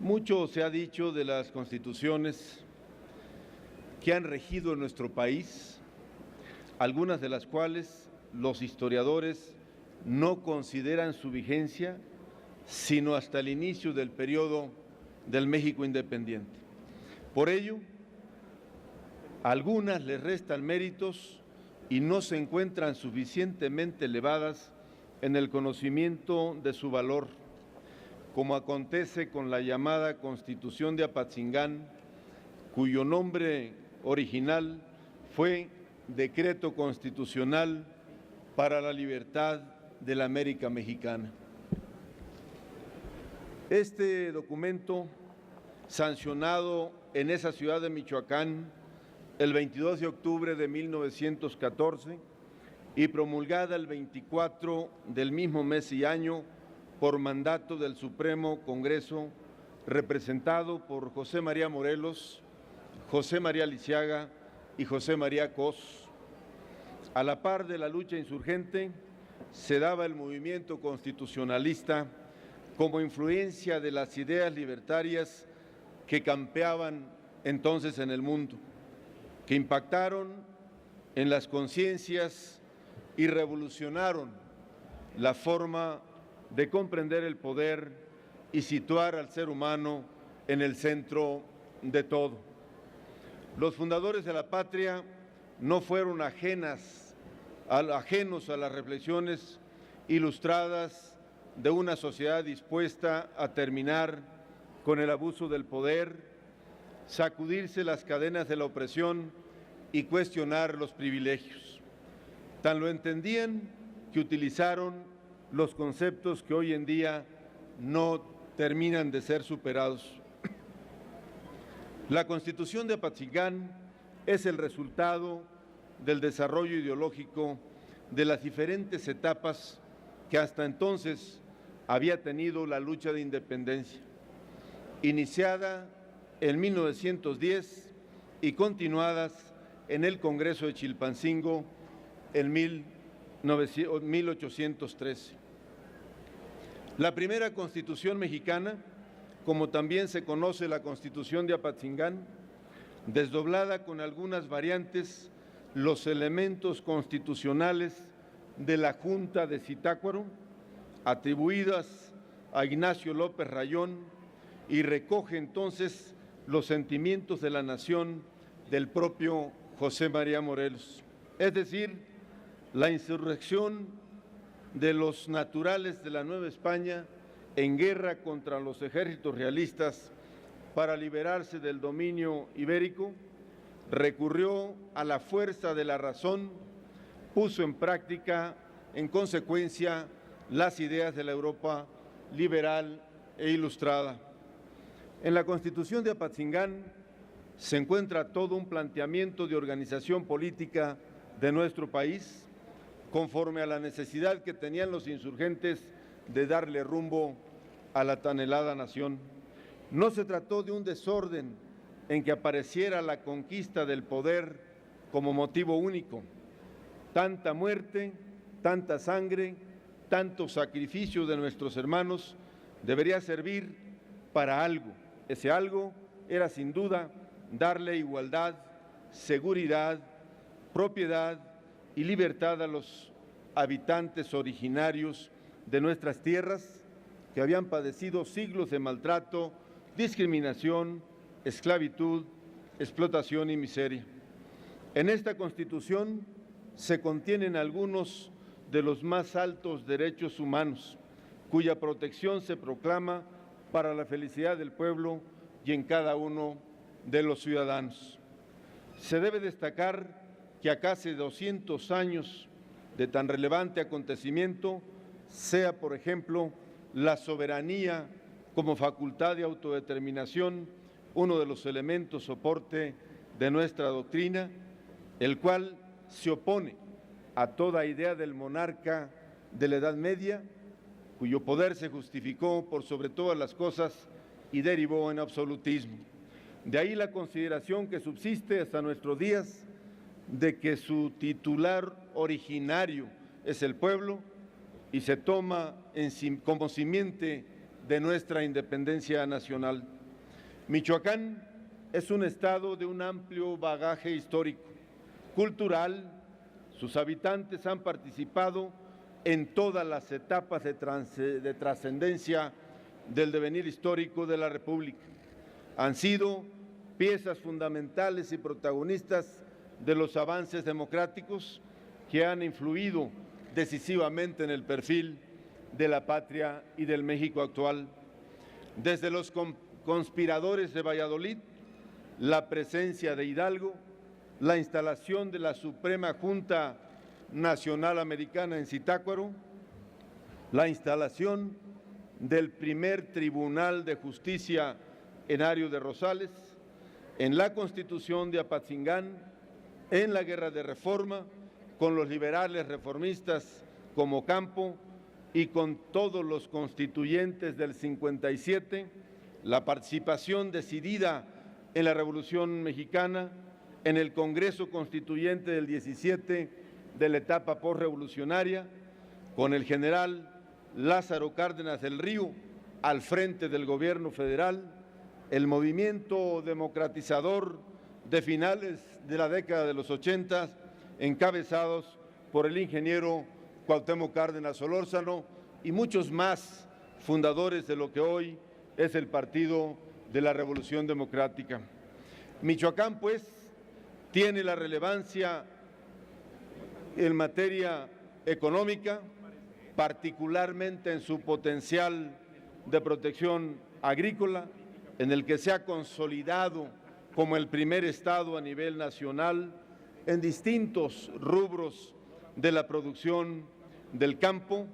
Mucho se ha dicho de las constituciones que han regido en nuestro país, algunas de las cuales los historiadores no consideran su vigencia sino hasta el inicio del periodo del México independiente. Por ello, a algunas les restan méritos y no se encuentran suficientemente elevadas en el conocimiento de su valor, como acontece con la llamada Constitución de Apatzingán, cuyo nombre original fue Decreto Constitucional para la Libertad de la América Mexicana. Este documento, sancionado en esa ciudad de Michoacán el 22 de octubre de 1914 y promulgada el 24 del mismo mes y año por mandato del Supremo Congreso, representado por José María Morelos, José María Lisiaga y José María Cos. A la par de la lucha insurgente, se daba el movimiento constitucionalista como influencia de las ideas libertarias que campeaban entonces en el mundo, que impactaron en las conciencias y revolucionaron la forma de comprender el poder y situar al ser humano en el centro de todo. Los fundadores de la patria no fueron ajenos a las reflexiones ilustradas de una sociedad dispuesta a terminar con el abuso del poder, sacudirse las cadenas de la opresión y cuestionar los privilegios. Tan lo entendían que utilizaron los conceptos que hoy en día no terminan de ser superados. La Constitución de Apatzingán es el resultado del desarrollo ideológico de las diferentes etapas que hasta entonces había tenido la lucha de independencia, iniciada en 1910 y continuadas en el Congreso de Chilpancingo en 1813. La primera Constitución mexicana, como también se conoce la Constitución de Apatzingán, desdoblada con algunas variantes los elementos constitucionales de la Junta de Zitácuaro, atribuidas a Ignacio López Rayón, y recoge entonces los sentimientos de la nación del propio José María Morelos, es decir, la insurrección de los naturales de la Nueva España en guerra contra los ejércitos realistas para liberarse del dominio ibérico, recurrió a la fuerza de la razón, puso en práctica, en consecuencia, las ideas de la Europa liberal e ilustrada. En la Constitución de Apatzingán se encuentra todo un planteamiento de organización política de nuestro país, conforme a la necesidad que tenían los insurgentes de darle rumbo a la tan anhelada nación. No se trató de un desorden en que apareciera la conquista del poder como motivo único. Tanta muerte, tanta sangre, tanto sacrificio de nuestros hermanos debería servir para algo. Ese algo era sin duda darle igualdad, seguridad, propiedad y libertad a los habitantes originarios de nuestras tierras que habían padecido siglos de maltrato, discriminación, esclavitud, explotación y miseria. En esta Constitución se contienen algunos de los más altos derechos humanos, cuya protección se proclama para la felicidad del pueblo y en cada uno de los ciudadanos. Se debe destacar que a casi 200 años de tan relevante acontecimiento, sea, por ejemplo, la soberanía como facultad de autodeterminación, uno de los elementos soporte de nuestra doctrina, el cual se opone a toda idea del monarca de la Edad Media, cuyo poder se justificó por sobre todas las cosas y derivó en absolutismo. De ahí la consideración que subsiste hasta nuestros días de que su titular originario es el pueblo y se toma como simiente de nuestra independencia nacional. Michoacán es un estado de un amplio bagaje histórico, cultural. Sus habitantes han participado en todas las etapas de trascendencia del devenir histórico de la República. Han sido piezas fundamentales y protagonistas de los avances democráticos que han influido decisivamente en el perfil de la patria y del México actual. Desde los conspiradores de Valladolid, la presencia de Hidalgo, la instalación de la Suprema Junta Nacional Americana en Zitácuaro, la instalación del primer Tribunal de Justicia en Ario de Rosales, en la Constitución de Apatzingán, en la Guerra de Reforma, con los liberales reformistas como Campo y con todos los constituyentes del 57, la participación decidida en la Revolución Mexicana, en el Congreso Constituyente del 17 de la etapa postrevolucionaria, con el general Lázaro Cárdenas del Río al frente del gobierno federal, el movimiento democratizador de finales de la década de los 80, encabezados por el ingeniero Cuauhtémoc Cárdenas Solórzano y muchos más fundadores de lo que hoy es el Partido de la Revolución Democrática. Michoacán, pues, tiene la relevancia en materia económica, particularmente en su potencial de protección agrícola, en el que se ha consolidado como el primer estado a nivel nacional en distintos rubros de la producción del campo,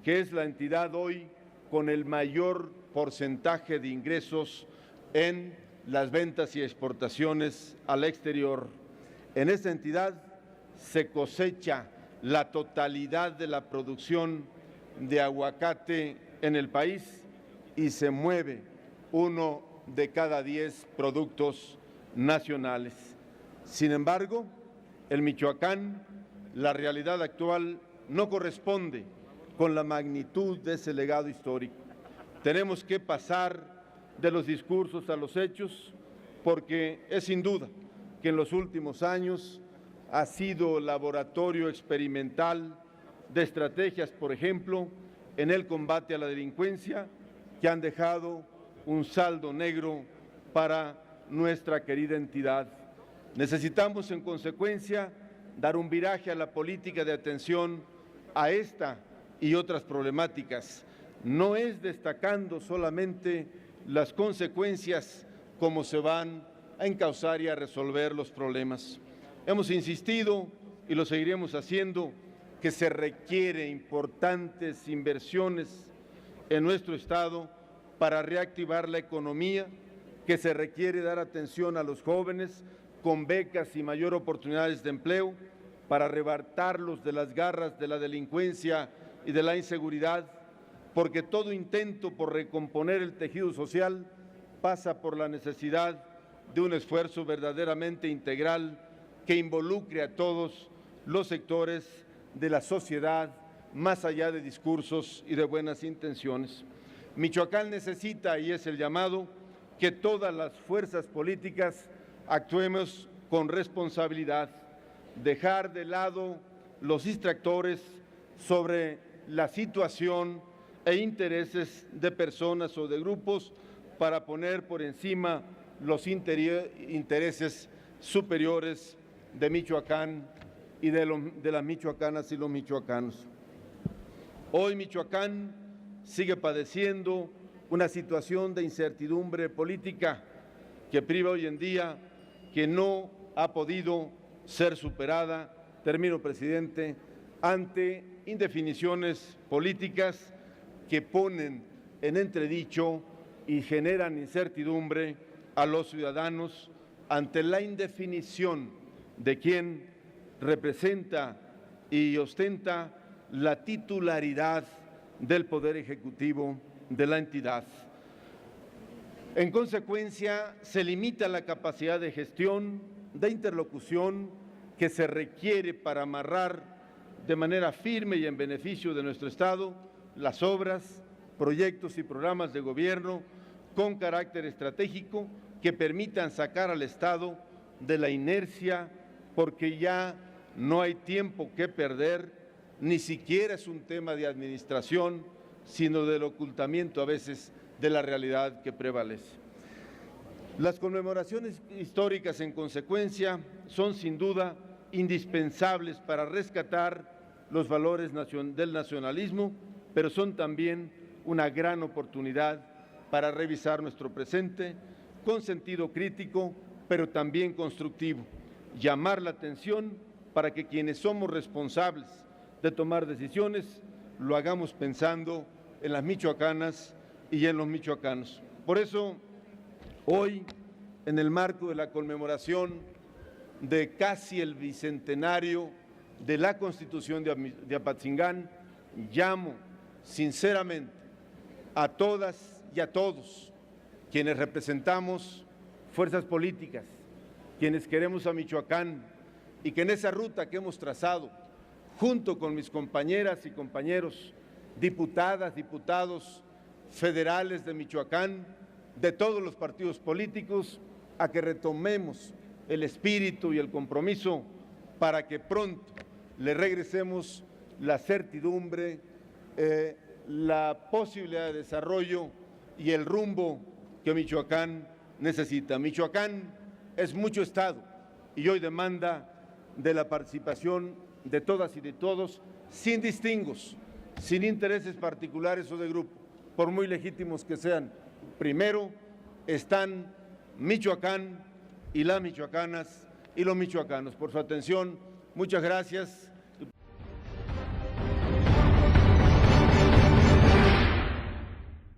que es la entidad hoy con el mayor porcentaje de ingresos en las ventas y exportaciones al exterior. En esta entidad se cosecha la totalidad de la producción de aguacate en el país y se mueve 1 de cada 10 productos nacionales. Sin embargo, en Michoacán, la realidad actual no corresponde con la magnitud de ese legado histórico. Tenemos que pasar de los discursos a los hechos, porque es sin duda que en los últimos años ha sido laboratorio experimental de estrategias, por ejemplo, en el combate a la delincuencia, que han dejado un saldo negro para nuestra querida entidad. Necesitamos, en consecuencia, dar un viraje a la política de atención a esta y otras problemáticas. No es destacando solamente las consecuencias como se van a encauzar y a resolver los problemas. Hemos insistido, y lo seguiremos haciendo, que se requiere importantes inversiones en nuestro Estado para reactivar la economía, que se requiere dar atención a los jóvenes con becas y mayor oportunidades de empleo, para arrebatarlos de las garras de la delincuencia y de la inseguridad, porque todo intento por recomponer el tejido social pasa por la necesidad de un esfuerzo verdaderamente integral que involucre a todos los sectores de la sociedad, más allá de discursos y de buenas intenciones. Michoacán necesita, y es el llamado, que todas las fuerzas políticas actuemos con responsabilidad, dejar de lado los distractores sobre la situación e intereses de personas o de grupos para poner por encima los intereses superiores de Michoacán y de las michoacanas y los michoacanos. Hoy Michoacán sigue padeciendo una situación de incertidumbre política que priva hoy en día, que no ha podido ser superada, termino, presidente, ante indefiniciones políticas que ponen en entredicho y generan incertidumbre a los ciudadanos ante la indefinición de quién representa y ostenta la titularidad del Poder Ejecutivo de la entidad. En consecuencia, se limita la capacidad de gestión, de interlocución que se requiere para amarrar de manera firme y en beneficio de nuestro Estado las obras proyectos y programas de gobierno con carácter estratégico que permitan sacar al Estado de la inercia, porque ya no hay tiempo que perder, ni siquiera es un tema de administración, sino del ocultamiento a veces de la realidad que prevalece. Las conmemoraciones históricas, en consecuencia, son sin duda indispensables para rescatar los valores del nacionalismo, pero son también una gran oportunidad para revisar nuestro presente con sentido crítico, pero también constructivo. Llamar la atención para que quienes somos responsables de tomar decisiones lo hagamos pensando en las michoacanas y en los michoacanos. Por eso, hoy, en el marco de la conmemoración de casi el bicentenario de la Constitución de Apatzingán, llamo sinceramente a todas y a todos quienes representamos fuerzas políticas, quienes queremos a Michoacán y que en esa ruta que hemos trazado, junto con mis compañeras y compañeros, diputadas, diputados federales de Michoacán, de todos los partidos políticos, a que retomemos el espíritu y el compromiso para que pronto le regresemos la certidumbre, la posibilidad de desarrollo y el rumbo que Michoacán necesita. Michoacán es mucho Estado y hoy demanda de la participación de todas y de todos, sin distingos, sin intereses particulares o de grupo, por muy legítimos que sean. Primero están Michoacán y las michoacanas y los michoacanos. Por su atención, muchas gracias.